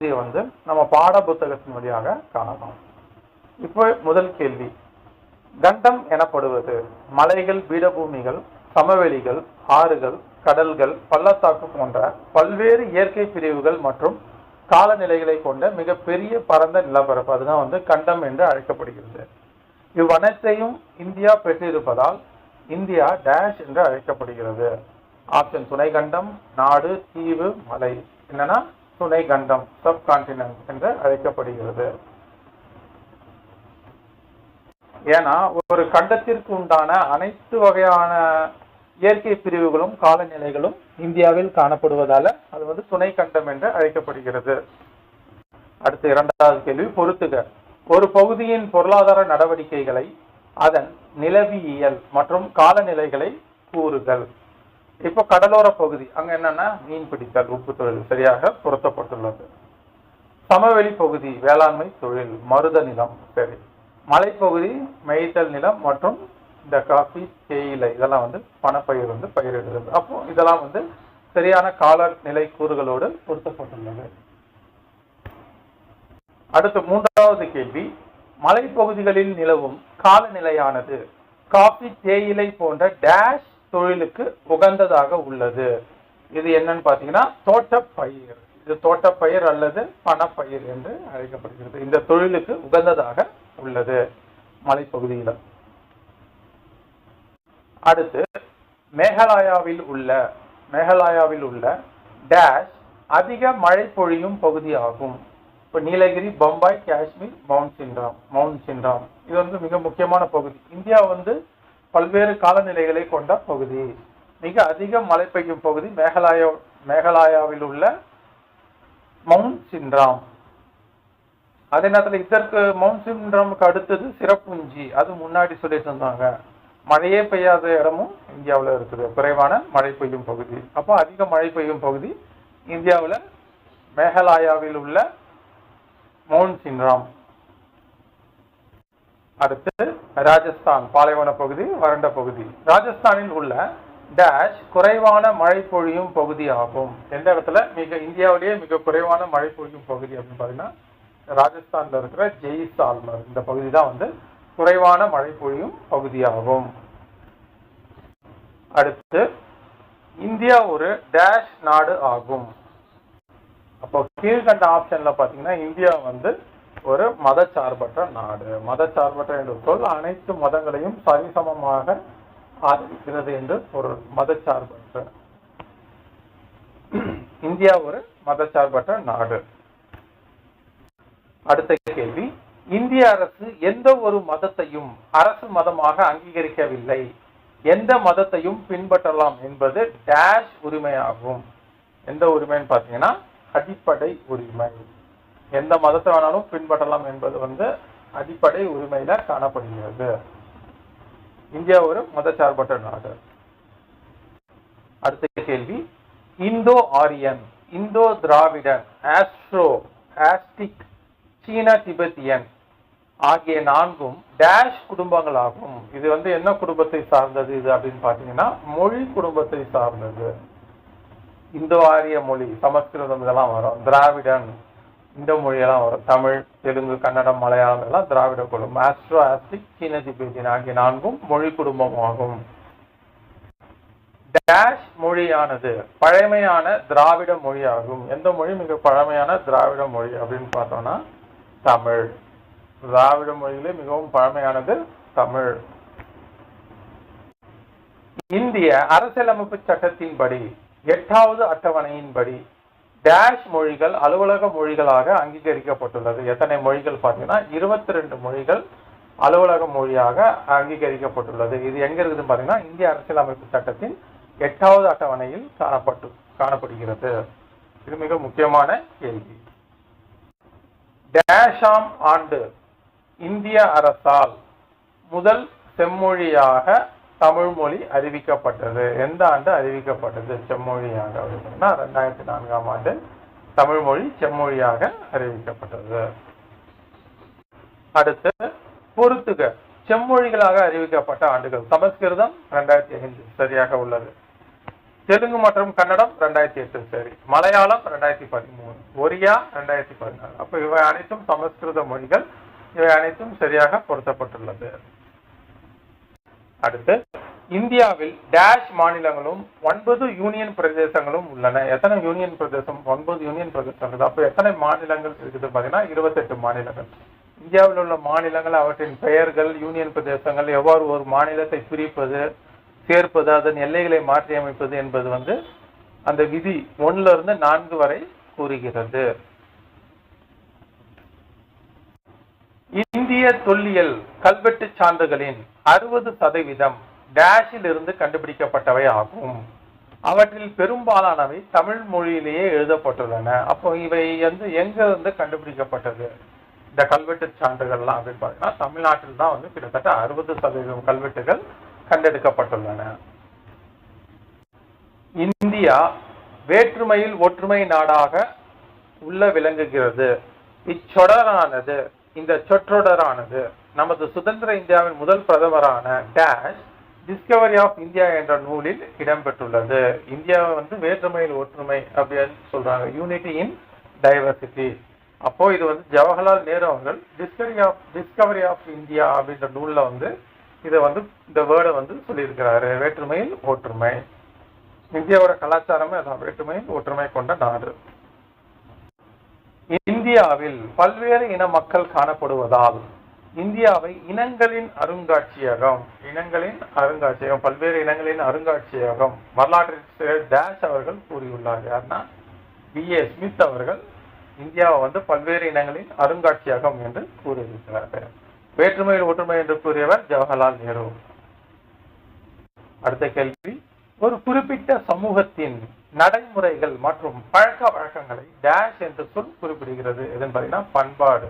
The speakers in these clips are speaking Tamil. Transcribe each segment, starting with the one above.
பகுதியை வந்து நம்ம பாட புத்தகத்தின் வழியாக காணலாம். இப்போ முதல் கேள்வி, கண்டம் எனப்படுவது மலைகள், பீடபூமிகள், சமவெளிகள், ஆறுகள், கடல்கள், பள்ளத்தாக்கு போன்ற பல்வேறு இயற்கை பிரிவுகள் மற்றும் காலநிலைகளை கொண்ட மிகப்பெரிய பரந்த நிலப்பரப்பு, அதுதான் வந்து கண்டம் என்று அழைக்கப்படுகிறது. இவ்வனைத்தையும் இந்தியா பெற்றிருப்பதால் இந்தியா டேஷ் என்று அழைக்கப்படுகிறது. ஆப்ஷன் துணை கண்டம், நாடு, தீவு, மலை. என்னன்னா துணை கண்டம், சப் கான்டினென்ட் என்று அழைக்கப்படுகிறது. ஏன்னா ஒரு கண்டத்திற்கு உண்டான அனைத்து வகையான இயற்கை பிரிவுகளும் காலநிலைகளும் இந்தியாவில் காணப்படுவதால அது வந்து துணை கண்டம் என்று அழைக்கப்படுகிறது. அடுத்து இரண்டாவது கேள்வி, பொறுத்துக. ஒரு பகுதியின் பொருளாதார நடவடிக்கைகளை, அதன் நிலவியல் மற்றும் காலநிலைகளை கூறுகள். இப்போ கடலோர பகுதி, அங்க என்னன்னா மீன் பிடித்தல், உப்பு தொழில் சரியாக பொருத்தப்பட்டுள்ளது. சமவெளி பகுதி வேளாண்மை தொழில், மருத நிலம். சரி. மலைப்பகுதி மேய்த்தல் நிலம் மற்றும் இந்த காஃபி, தேயிலை இதெல்லாம் வந்து பணப்பயிர் வந்து பயிரிடுகிறது. அப்போ இதெல்லாம் வந்து சரியான காலநிலை கூறுகளோடு பொருத்தப்பட்டுள்ளது. அடுத்து மூன்றாவது கேள்வி, மலைப்பகுதிகளில் நிலவும் காலநிலையானது காஃபி, தேயிலை போன்ற டேஷ் தொழிலுக்கு உகந்ததாக உள்ளது. இது என்னன்னு பாத்தீங்கன்னா தோட்டப்பயிர். இது தோட்டப்பயிர் அல்லது பணப்பயிர் என்று அழைக்கப்படுகிறது. இந்த தொழிலுக்கு உகந்ததாக உள்ளது மலைப்பகுதியில். அடுத்து மேகாலயாவில் உள்ள டேஷ் அதிக மழை பொழியும் பகுதி ஆகும். இப்போ நீலகிரி, பம்பாய், காஷ்மீர், மவுண்ட் சின்ராம் இது வந்து மிக முக்கியமான பகுதி. இந்தியா வந்து பல்வேறு காலநிலைகளை கொண்ட பகுதி. மிக அதிக மழை பெய்யும் பகுதி மேகாலயாவில் உள்ள மவுண்ட் சின்ராம். அதே நேரத்தில் இதற்கு மவுண்ட் சின்ராமுக்கு அடுத்தது சிறப்புஞ்சி, அது முன்னாடி சொல்லிட்டு இருந்தாங்க. மழையே பெய்யாத இடமும் இந்தியாவில் இருக்குது, குறைவான மழை பெய்யும் பகுதி. அப்போ அதிக மழை பெய்யும் பகுதி இந்தியாவில் மேகாலயாவில் உள்ள மவுண்ட் சின்ராம். அடுத்து ராஜஸ்தான், பாலைவன பகுதி, வறண்ட பகுதி. ராஜஸ்தானில் உள்ள டேஷ் குறைவான மழை பொழியும் பகுதி ஆகும். எந்த இடத்துல இந்தியாவிலேயே மிக குறைவான மழை பொழியும் பகுதி அப்படின்னு பாத்தீங்கன்னா ராஜஸ்தான்ல இருக்கிற ஜெய்சால்மர் இந்த பகுதி தான் வந்து குறைவான மழை பொழியும் பகுதியாகும். அடுத்து இந்தியா ஒரு டேஷ் நாடு ஆகும். அப்போ கீழ்கண்ட ஆப்ஷன்ல பாத்தீங்கன்னா இந்தியா வந்து ஒரு மதச்சார்பற்ற நாடு. மதச்சார்பற்ற என்ற சொல் அனைத்து மதங்களையும் சரிசமமாக ஆதரிக்கிறது என்று பொருள். மதச்சார்பற்ற இந்தியா ஒரு மதச்சார்பற்ற நாடு. அடுத்த கேள்வி, இந்திய அரசு எந்த ஒரு மதத்தையும் அரசு மதமாக அங்கீகரிக்கவில்லை. எந்த மதத்தையும் பின்பற்றலாம் என்பது டேஷ் உரிமையாகும். எந்த உரிமைன்னு பாத்தீங்கன்னா அடிப்படை உரிமை. எந்த மதத்தை வேணாலும் பின்பற்றலாம் என்பது வந்து அடிப்படை உரிமையில காணப்படுகிறது. இந்தியா ஒரு மதச்சார்பற்ற நாடு. அடுத்த கேள்வி, இந்தோ ஆரியன், இந்தோ திராவிடன், ஆஸ்ட்ரோ ஆஸ்டிக், சீன திபெத்தியன் ஆகிய நான்கும் டேஷ் குடும்பங்கள் ஆகும். இது வந்து என்ன குடும்பத்தை சார்ந்தது இது அப்படின்னு பாத்தீங்கன்னா மொழி குடும்பத்தை சார்ந்தது. இந்தோ ஆரிய மொழி, சமஸ்கிருதம் இதெல்லாம் வரும். திராவிடன் இந்த மொழியெல்லாம் வரும். தமிழ், தெலுங்கு, கன்னடம், மலையாளம் எல்லாம் திராவிட குடும்பம். ஆஸ்ட்ரோ ஆஸ்டிக், சீன திபெத்தியன் ஆகிய நான்கும் மொழி குடும்பம் ஆகும். டேஷ் மொழியானது பழமையான திராவிட மொழி ஆகும். எந்த மொழி மிக பழமையான திராவிட மொழி அப்படின்னு பார்த்தோம்னா தமிழ். திராவிட மொழியிலே மிகவும் பழமையானது தமிழ். இந்திய அரசியலமைப்பு சட்டத்தின்படி 8வது அட்டவணையின்படி டேஷ் மொழிகள் அலுவலக மொழிகளாக அங்கீகரிக்கப்பட்டுள்ளது. எத்தனை மொழிகள் பார்த்தீங்கன்னா 22 மொழிகள் அலுவலக மொழியாக அங்கீகரிக்கப்பட்டுள்ளது. இது எங்க இருக்குதுன்னு பாத்தீங்கன்னா இந்திய அரசியலமைப்பு சட்டத்தின் 8வது அட்டவணையில் காணப்படுகிறது. இது மிக முக்கியமான கேள்வி. டேஷாம் ஆண்டு இந்திய அரசால் முதல் செம்மொழியாக தமிழ் மொழி அறிவிக்கப்பட்டது. எந்த ஆண்டு அறிவிக்கப்பட்டது செம்மொழியாக அப்படின்னா 2004ஆம் ஆண்டு தமிழ் மொழி செம்மொழியாக அறிவிக்கப்பட்டது. அடுத்து பொறுத்துக. செம்மொழிகளாக அறிவிக்கப்பட்ட ஆண்டுகள். சமஸ்கிருதம் 2005 சரியாக உள்ளது. தெலுங்கு மற்றும் கன்னடம் 2008 சரி, மலையாளம் 2013, ஒரியா 2016. அப்ப இவை அனைத்தும் சமஸ்கிருத மொழிகள். இவை அனைத்தும் சரியாக பொருத்தப்பட்டுள்ளது. அடுத்து, இந்தியாவில் டேஷ் மாநிலங்களும் 9 யூனியன் பிரதேசங்களும் உள்ளன. எத்தனை யூனியன் பிரதேசம்? 9 யூனியன் பிரதேசங்கள். அப்ப எத்தனை மாநிலங்கள் இருக்குது பாத்தீங்கன்னா 28 மாநிலங்கள். இந்தியாவில் உள்ள மாநிலங்கள், அவற்றின் பெயர்கள், யூனியன் பிரதேசங்கள், எவ்வாறு ஒரு மாநிலத்தை பிரிப்பது, சேர்ப்பது, அதன் எல்லைகளை மாற்றி அமைப்பது என்பது அந்த விதி 1 இருந்து 4 வரை கூறுகிறது. இந்திய தொல்லியல் கல்வெட்டு சான்றுகளின் 60% டேஷில் இருந்து கண்டுபிடிக்கப்பட்டவை ஆகும். அவற்றில் பெரும்பாலானவை தமிழ் மொழியிலேயே எழுதப்பட்டுள்ளன. அப்போ இவை எங்க இருந்து கண்டுபிடிக்கப்பட்டது இந்த கல்வெட்டு சான்றுகள்லாம் அப்படின்னு பார்த்தீங்கன்னா தமிழ்நாட்டில் தான் கிட்டத்தட்ட 60% கல்வெட்டுகள் கண்டெடுக்கப்பட்டுள்ளன. இந்தியா வேற்றுமையில் ஒற்றுமை நாடாக விளங்குகிறது. இந்த சொற்றொடரானது நமது சுதந்திர இந்தியாவின் முதல் பிரதமரான டேஷ் டிஸ்கவரி ஆஃப் இந்தியா என்ற நூலில் இடம்பெற்றுள்ளது. இந்தியா வேற்றுமையில் ஒற்றுமை அப்படின்னு சொல்றாங்க, யூனிட்டி இன் டைவர்சிட்டி. அப்போ இது ஜவஹர்லால் நேரு அவர்கள் டிஸ்கவரி ஆஃப் இந்தியா அப்படின்ற நூல்ல இதை இந்த வேர்டை சொல்லியிருக்கிறாரு, வேற்றுமையில் ஒற்றுமை. இந்தியாவோட கலாச்சாரமே அதான், வேற்றுமையில் ஒற்றுமை கொண்ட நாடு. இந்தியாவில் பல்வேறு இன மக்கள் காணப்படுவதால் இந்தியாவை இனங்களின் அருங்காட்சியகம், பல்வேறு இனங்களின் அருங்காட்சியகம், வரலாற்றில் டேஷ் அவர்கள் கூறியுள்ளார். யாருன்னா B.A. ஸ்மித் அவர்கள் இந்தியாவை பல்வேறு இனங்களின் அருங்காட்சியகம் என்று கூறியிருக்கிறார்கள். வேற்றுமையில் ஒற்றுமை என்று கூறியவர் ஜவஹர்லால் நேரு. அடுத்த கேள்வி, ஒரு குறிப்பிட்ட சமூகத்தின் நடைமுறைகள் மற்றும் பழக்க வழக்கங்களை டேஷ் என்று சொல் குறிப்பிடுகிறது. எதுன்னு பார்த்தீங்கன்னா பண்பாடு.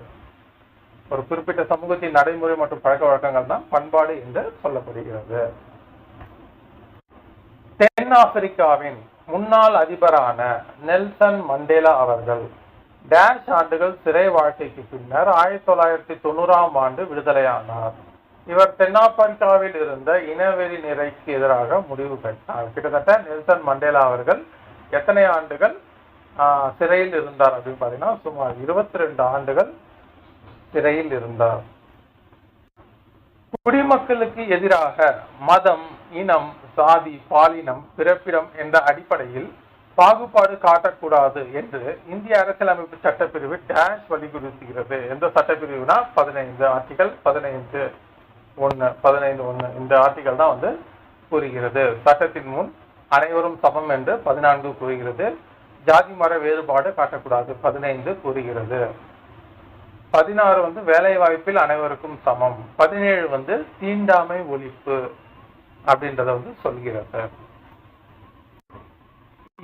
ஒரு குறிப்பிட்ட சமூகத்தின் நடைமுறை மற்றும் பழக்க வழக்கங்கள் தான் பண்பாடு என்று சொல்லப்படுகிறது. தென் ஆப்பிரிக்காவின் முன்னாள் அதிபரான நெல்சன் மண்டேலா அவர்கள் டேஷ் ஆண்டுகள் சிறை வாழ்க்கைக்கு பின்னர் 1990ஆம் ஆண்டு விடுதலையானார். இவர் தென்னாப்பிரிக்காவில் இருந்த இனவெறி நிறைக்கு எதிராக முடிவு பெற்றார். கிட்டத்தட்ட நெல்சன் மண்டேலா அவர்கள் எத்தனை ஆண்டுகள் சிறையில் இருந்தார் அப்படின்னு பாத்தீங்கன்னா சுமார் 22 ஆண்டுகள் சிறையில் இருந்தார். குடிமக்களுக்கு எதிராக மதம், இனம், சாதி, பாலினம், பிறப்பிடம் என்ற அடிப்படையில் பாகுபாடு காட்டக்கூடாது என்று இந்திய அரசியலமைப்பு சட்டப்பிரிவு டேஷ் வலியுறுத்துகிறது. எந்த சட்டப்பிரிவுனா 15 ஆர்டிகல் 15(1) இந்த ஆர்டிகல் தான் கூறுகிறது. சட்டத்தின் முன் அனைவரும் சமம் என்று 14 கூறுகிறது. ஜாதி மத வேறுபாடு காட்டக்கூடாது 15 கூறுகிறது. 16 வேலை வாய்ப்பில் அனைவருக்கும் சமம். 17 தீண்டாமை ஒழிப்பு அப்படின்றத சொல்கிறது.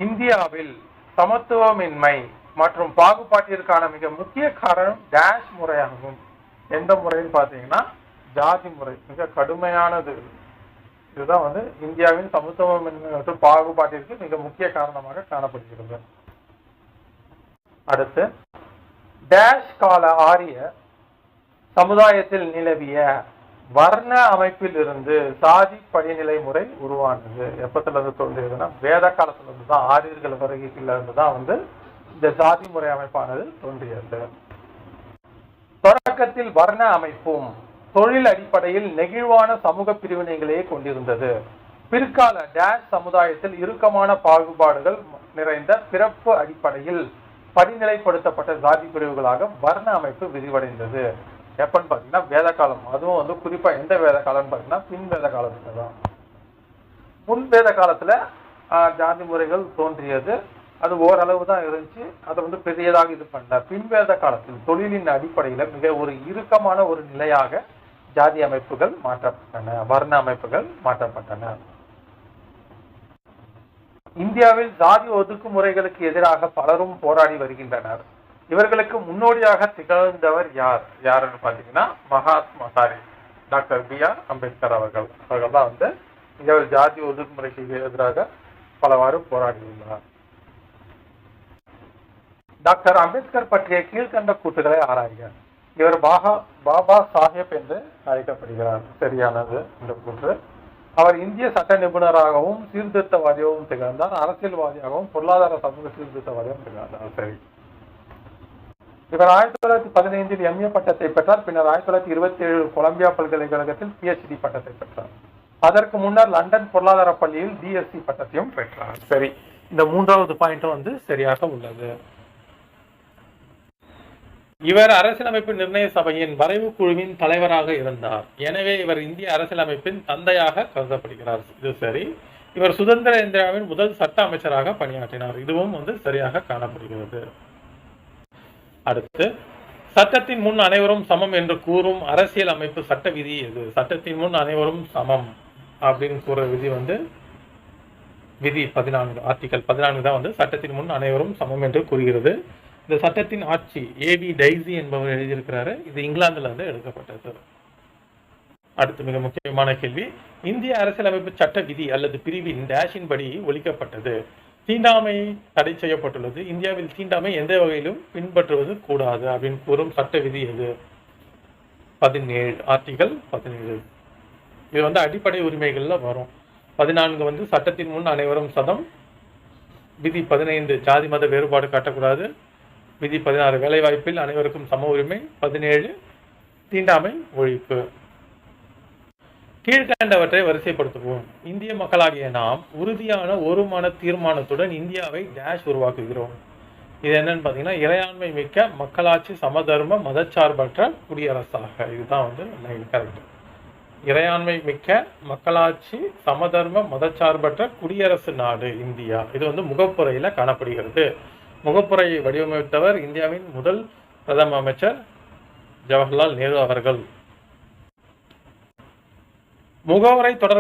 இந்தியாவில் சமத்துவமின்மை மற்றும் பாகுபாட்டிற்கான மிக முக்கிய காரணம் டேஷ் முறையாகும். எந்த முறைன்னு பார்த்தீங்கன்னா ஜாதி முறை மிக கடுமையானது. இதுதான் இந்தியாவின் சமத்துவமின்மை மற்றும் பாகுபாட்டிற்கு மிக முக்கிய காரணமாக காணப்படுகிறது. அடுத்து, டேஷ் கால ஆரிய சமுதாயத்தில் நிலவிய வர்ண அமைப்பில் இருந்து சாதி படிநிலை முறை உருவானது. எப்பத்துல இருந்து தோன்றியதுன்னா வேத காலத்துல இருந்து தான், ஆரியர்கள் வருகைக்குள்ள இருந்து தான் இந்த சாதி முறை அமைப்பானது தோன்றியது. தொடக்கத்தில் வர்ண அமைப்பும் தொழில் அடிப்படையில் நெகிழ்வான சமூக பிரிவினைகளையே கொண்டிருந்தது. பிற்கால டேஷ் சமுதாயத்தில் இறுக்கமான பாகுபாடுகள் நிறைந்த பிறப்பு அடிப்படையில் படிநிலைப்படுத்தப்பட்ட சாதி பிரிவுகளாக வர்ண அமைப்பு விரிவடைந்தது. எப்பன்னு பாத்தீங்கன்னா வேத காலம். அதுவும் குறிப்பா எந்த வேத காலம்னு பாத்தீங்கன்னா பின் வேத காலத்துல தான். முன் வேத காலத்துல ஜாதி முறைகள் தோன்றியது, அது ஓரளவு தான் இருந்துச்சு. அதை பெரியதாக இது பண்ண பின் வேத காலத்தில் தொழிலின் அடிப்படையில மிக ஒரு இறுக்கமான ஒரு நிலையாக ஜாதி அமைப்புகள் மாற்றப்பட்டன, வர்ண அமைப்புகள் மாற்றப்பட்டன. இந்தியாவில் ஜாதி ஒதுக்குமுறைகளுக்கு எதிராக பலரும் போராடி வருகின்றனர். இவர்களுக்கு முன்னோடியாக திகழ்ந்தவர் யாருன்னு பாத்தீங்கன்னா டாக்டர் B.R. அம்பேத்கர் அவர்கள் தான் இந்தியாவில் ஜாதி ஒதுக்குமுறைக்கு எதிராக பலவாறு போராடியுள்ளார். டாக்டர் அம்பேத்கர் பற்றிய கீழ்கண்ட கூற்றுகளை ஆராய்க. இவர் பாபா சாஹேப் என்று அழைக்கப்படுகிறார். சரியானது இந்த கூற்று. அவர் இந்திய சட்ட நிபுணராகவும் சீர்திருத்தவாதியாகவும் திகழ்ந்தார். அரசியல்வாதியாகவும் பொருளாதார சமூக சீர்திருத்தவாதியாகவும் திகழ்ந்தார். சரி, இவர் 1915 எம்ஏ பட்டத்தை பெற்றார். பின்னர் 1927 கொலம்பியா பல்கலைக்கழகத்தில் PhD பட்டத்தை பெற்றார். அதற்கு முன்னர் லண்டன் பொருளாதார பள்ளியில் BSc பட்டத்தையும் பெற்றார். சரி, இந்த மூன்றாவது பாயிண்ட் சரியாக உள்ளது. இவர் அரசியலமைப்பு நிர்ணய சபையின் வரைவு குழுவின் தலைவராக இருந்தார். எனவே இவர் இந்திய அரசியலமைப்பின் தந்தையாக கருதப்படுகிறார். இது சரி. இவர் சுதந்திர இந்தியாவின் முதல் சட்ட அமைச்சராக பணியாற்றினார். இதுவும் சரியாக காணப்படுகிறது. அடுத்து, சட்டத்தின் முன் அனைவரும் சமம் என்று கூறும் அரசியல் அமைப்பு சட்ட விதி எது? சட்டத்தின் முன் அனைவரும் சமம் அப்படின்னு கூற விதி விதி 14, ஆர்டிகல் 14 தான் சட்டத்தின் முன் அனைவரும் சமம் என்று கூறுகிறது. இந்த சட்டத்தின் ஆட்சி AB டைசி என்பவர் எழுதியிருக்கிறாரு. இது இங்கிலாந்துல எடுக்கப்பட்டது. அடுத்து மிக முக்கியமான கேள்வி, இந்திய அரசியலமைப்பு சட்ட விதி அல்லது பிரிவின் டேஷின் படி ஒழிக்கப்பட்டது. தீண்டாமை தடை செய்யப்பட்டுள்ளது. இந்தியாவில் தீண்டாமை எந்த வகையிலும் பின்பற்றுவது கூடாது அப்படின்னு கூறும் சட்ட விதி எது? 17, ஆர்டிகல் 17. இது அடிப்படை உரிமைகள்ல வரும். 14 சட்டத்தின் முன் அனைவரும் சமம். விதி 15 ஜாதி மத வேறுபாடு காட்டக்கூடாது. விதி 16 வேலைவாய்ப்பில் அனைவருக்கும் சம உரிமை. 17 தீண்டாமை ஒழிப்பு. கீழ்கண்டவற்றை வரிசைப்படுத்துவோம். இந்திய மக்களாகிய நாம் உறுதியான ஒரு மன தீர்மானத்துடன் இந்தியாவை டேஷ் உருவாக்குகிறோம். இது என்னன்னு பார்த்தீங்கன்னா, இறையாண்மை மிக்க மக்களாட்சி சமதர்ம மதச்சார்பற்ற குடியரசாக. இதுதான் கரெக்ட். இறையாண்மை மிக்க மக்களாட்சி சமதர்ம மதச்சார்பற்ற குடியரசு நாடு இந்தியா. இது முகப்புரையில காணப்படுகிறது. முகப்புரையை வடிவமைத்தவர் இந்தியாவின் முதல் பிரதம அமைச்சர் ஜவஹர்லால் நேரு அவர்கள். முகவரை தொடர்பு